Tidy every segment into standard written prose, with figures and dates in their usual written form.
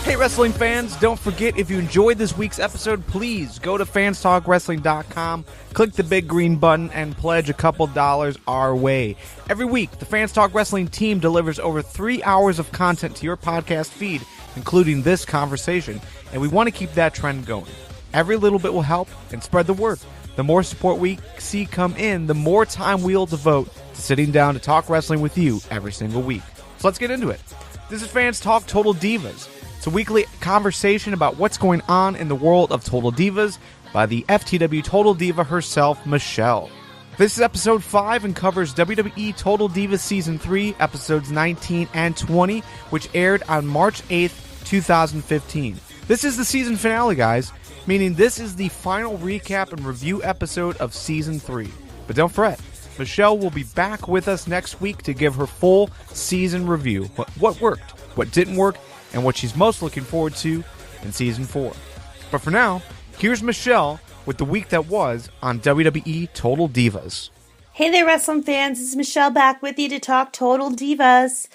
Hey wrestling fans, don't forget if you enjoyed this week's episode, please go to fanstalkwrestling.com, click the big green button, and pledge a couple dollars our way. Every week, the Fans Talk Wrestling team delivers over 3 hours of content to your podcast feed, including this conversation, and we want to keep that trend going. Every little bit will help and spread the word. The more support we see come in, the more time we'll devote to sitting down to talk wrestling with you every single week. So let's get into it. This is Fans Talk Total Divas. It's a weekly conversation about what's going on in the world of Total Divas by the FTW Total Diva herself, Michelle. This is episode 5 and covers WWE Total Divas Season 3, episodes 19 and 20, which aired on March 8th, 2015. This is the season finale, guys, meaning this is the final recap and review episode of Season 3. But don't fret, Michelle will be back with us next week to give her full season review. What worked, what didn't work, and what she's most looking forward to in Season 4. But for now, here's Michelle with the week that was on WWE Total Divas. Hey there, wrestling fans. It's Michelle back with you to talk Total Divas.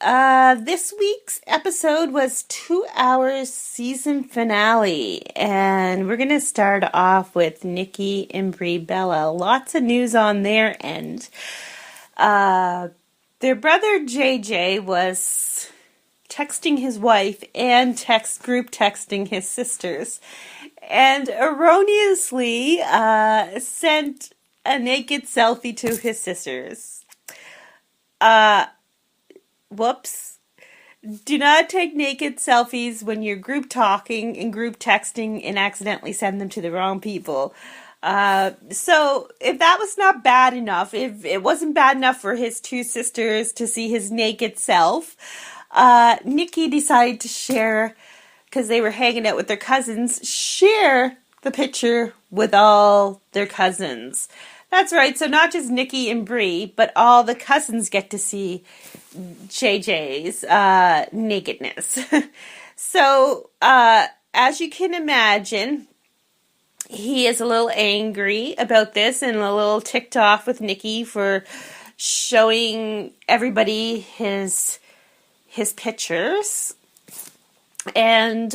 This week's episode was 2 hours season finale, and we're going to start off with Nikki and Brie Bella. Lots of news on their end. Their brother JJ was texting his wife and group texting his sisters, and erroneously sent a naked selfie to his sisters. Whoops. Do not take naked selfies when you're group talking and group texting and accidentally send them to the wrong people. So if that was not bad enough, if it wasn't bad enough for his two sisters to see his naked self, Nikki decided to share, because they were hanging out with their cousins, share the picture with all their cousins. That's right, so not just Nikki and Brie, but all the cousins get to see JJ's nakedness. So, as you can imagine, he is a little angry about this and a little ticked off with Nikki for showing everybody his pictures. And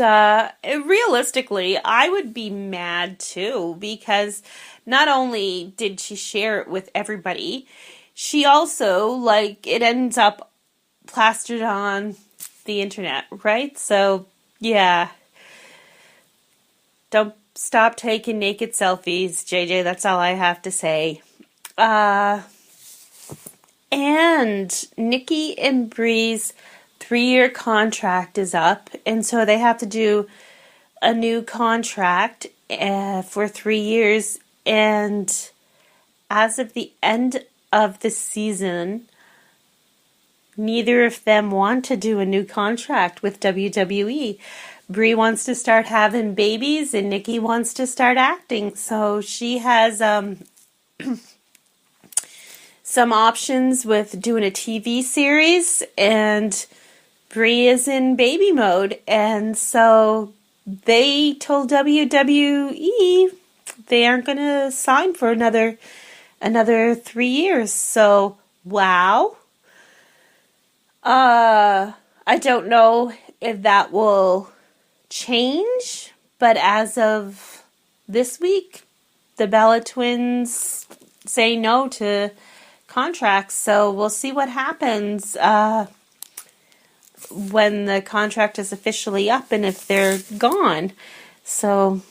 realistically, I would be mad too, because not only did she share it with everybody, she also, it ends up plastered on the internet, right? So, yeah. Don't stop taking naked selfies, JJ. That's all I have to say. And Nikki and Brie's 3-year contract is up, and so they have to do a new contract for 3 years. And as of the end of the season, neither of them want to do a new contract with WWE. Brie wants to start having babies, and Nikki wants to start acting. So she has some options with doing a TV series, and Brie is in baby mode. And so they told WWE they aren't going to sign for another 3 years. So, wow. I don't know if that will change, but as of this week, the Bella twins say no to contracts. So we'll see what happens when the contract is officially up and if they're gone. So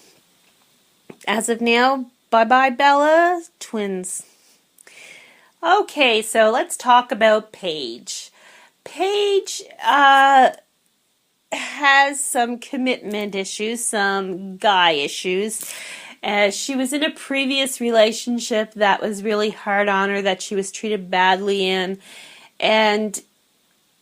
as of now, bye-bye Bella twins. Okay, so let's talk about Paige. Paige has some commitment issues, some guy issues. She was in a previous relationship that was really hard on her, that she was treated badly in, and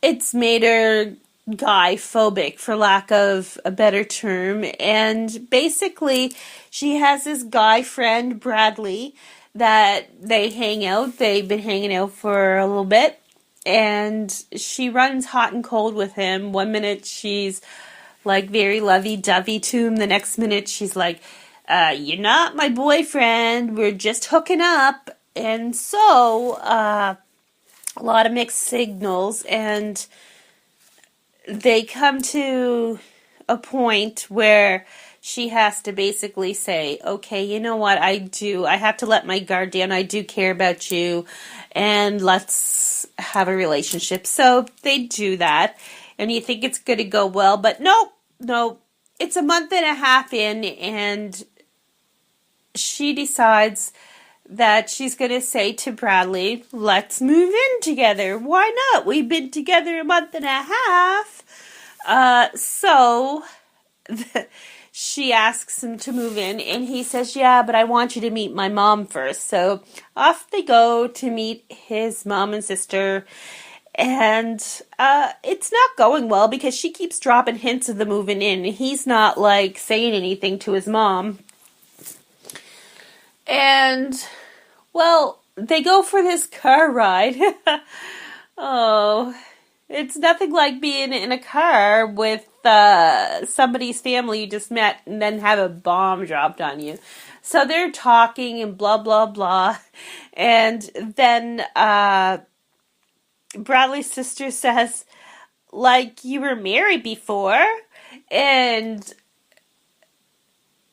it's made her guy-phobic, for lack of a better term. And basically, she has this guy friend, Bradley, that they hang out. They've been hanging out for a little bit. And she runs hot and cold with him. One minute she's very lovey-dovey to him. The next minute she's like, you're not my boyfriend. We're just hooking up. And so, a lot of mixed signals. And they come to a point where she has to basically say, okay, you know what, I have to let my guard down. I do care about you, and let's have a relationship. So they do that, and you think it's going to go well, but no, it's a month and a half in, and she decides that she's going to say to Bradley, let's move in together. Why not? We've been together a month and a half. So she asks him to move in, and he says, yeah, but I want you to meet my mom first. So off they go to meet his mom and sister, and it's not going well because she keeps dropping hints of the moving in, and he's not, like, saying anything to his mom. And, well, they go for this car ride. Oh, it's nothing like being in a car with somebody's family you just met and then have a bomb dropped on you. So they're talking and blah, blah, blah. And then Bradley's sister says, like, you were married before. And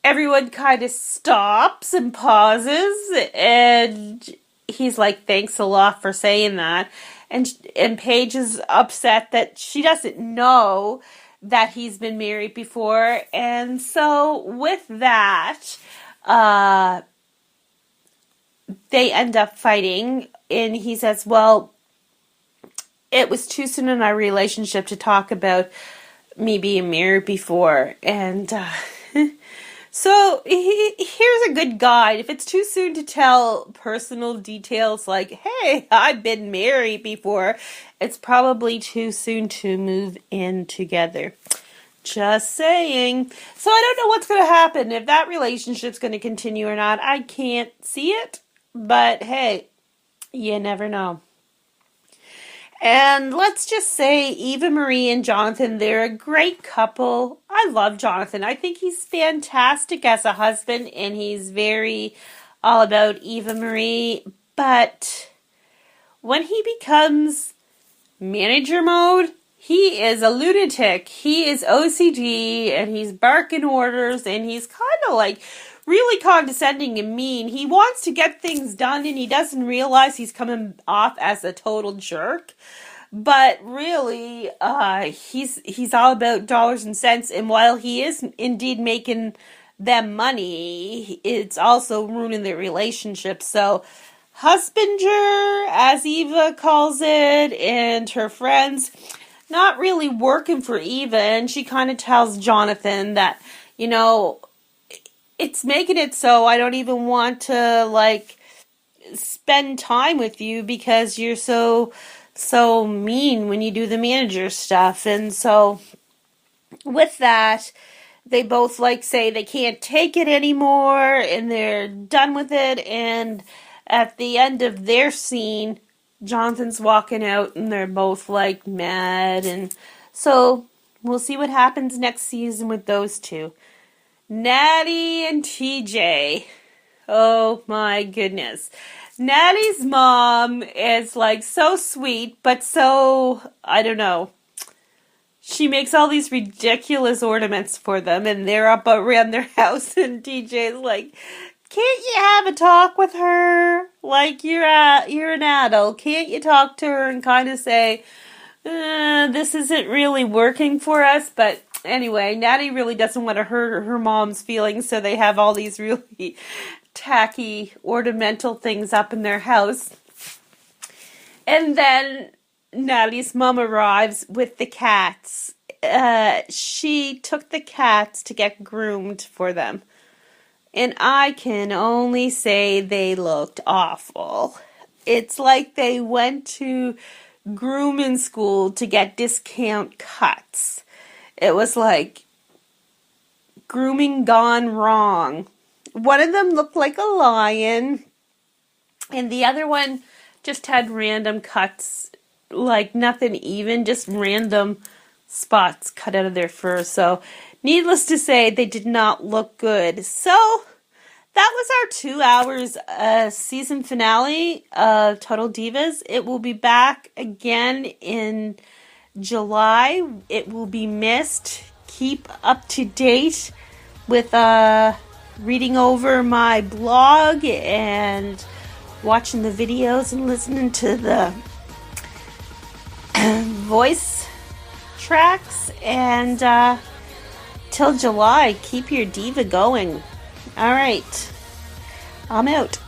everyone kind of stops and pauses. And he's like, thanks a lot for saying that. And Paige is upset that she doesn't know that he's been married before. And so with that, they end up fighting. And he says, well, it was too soon in our relationship to talk about me being married before. And so here's a good guide. If it's too soon to tell personal details like, hey, I've been married before, it's probably too soon to move in together. Just saying. So I don't know what's going to happen, if that relationship's going to continue or not. I can't see it, but hey, you never know. And let's just say Eva Marie and Jonathan, they're a great couple. I love Jonathan. I think he's fantastic as a husband, and he's very all about Eva Marie. But when he becomes manager mode, he is a lunatic. He is OCD, and he's barking orders, and he's kind of like really condescending and mean. He wants to get things done, and he doesn't realize he's coming off as a total jerk. But really, he's all about dollars and cents. And while he is indeed making them money, it's also ruining their relationship. So, husbander, as Eva calls it, and her friends, not really working for Eva. And she kind of tells Jonathan that, you know, it's making it so I don't even want to, like, spend time with you because you're so mean when you do the manager stuff. And so with that, they both, like, say they can't take it anymore and they're done with it. And at the end of their scene, Jonathan's walking out and they're both, like, mad. And so we'll see what happens next season with those two. Natty and TJ. Oh my goodness. Natty's mom is, like, so sweet, but so, I don't know. She makes all these ridiculous ornaments for them, and they're up around their house, and TJ's like, can't you have a talk with her? Like, you're an adult. Can't you talk to her and kind of say, this isn't really working for us? But anyway, Natty really doesn't want to hurt her mom's feelings, so they have all these really tacky ornamental things up in their house. And then Natty's mom arrives with the cats. She took the cats to get groomed for them. And I can only say they looked awful. It's like they went to grooming school to get discount cuts. It was like grooming gone wrong. One of them looked like a lion, and the other one just had random cuts, like nothing even, just random spots cut out of their fur. So, needless to say, they did not look good. So, that was our 2 hours season finale of Total Divas. It will be back again in July. It will be missed. Keep up to date with reading over my blog and watching the videos and listening to the voice tracks. And till July, keep your diva going. All right, I'm out.